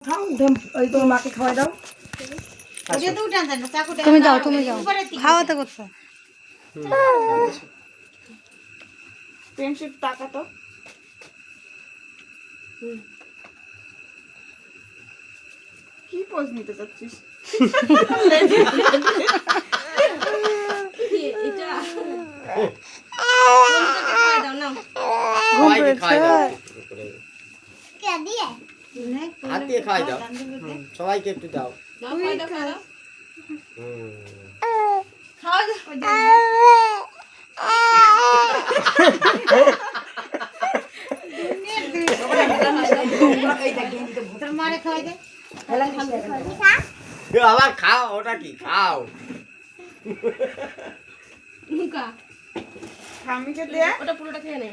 খাও ওই তোমার মাকে খাওয়াই দাও। তুমি যাও খাওয়াতে করছো। ফ্রেন্ডশিপ টাকা তো কি পোজ নিতে চাচ্ছিস? সবাইকে একটু দাও। আবার খাও, ওটা কি খাও? ঠামিকে দে। ওটা পুরোটা খেয়ে নে।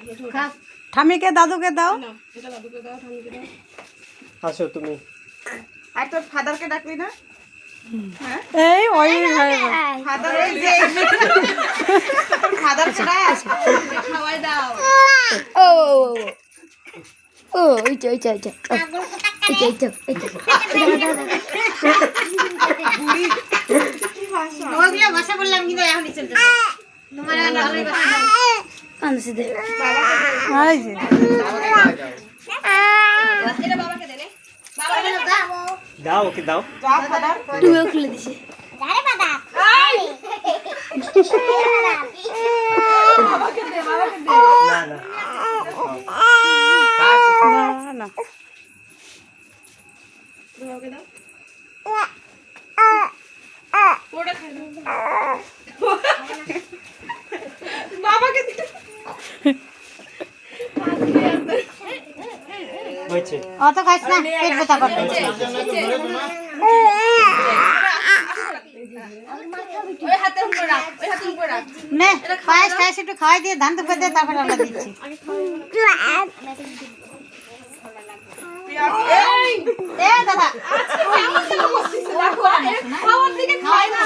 ঠামিকে দাদুকে দাও। এটা দাদুকে দাও, ঠামিকে দাও। আসো তুমি। আর তোর ফাদারকে ডাকলি না? এই ওই ফাদার ওই যে ফাদার ছেড়া খাওয়াই দাও। ও ও এইটা এইটা এইটা এইটা এইটা ওগুলো ভাষা বললাম কিন্তু এখনই চলতে তোমার ভালোই ভাষা দাও কানসি দে বাবাকে খাওয়া দাও। এটা বাবাকে দে নে। বাবাকে দাও দাও, ওকে দাও। যা ফাদার তুইও খুলে দিছি আরে বাবা বাবাকে দে, বাবাকে দে। না না না না বাবাকে দাও। পুরোটা খাই দাও। বাবাকে দে। হয়েছে। অত খাইছ না পেট ব্যথা করবে ওই হাতে উপরে রাখ, ওই হাতে উপরে রাখ। নে পায়েস খাইছ একটু খাওয়াই দিয়ে ধান দুপুর দিয়ে তারপর আলাদা দিচ্ছি এ দাদা খাওয়ার দিকে খাই না।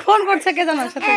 ফোন করছে কে জানো সাথে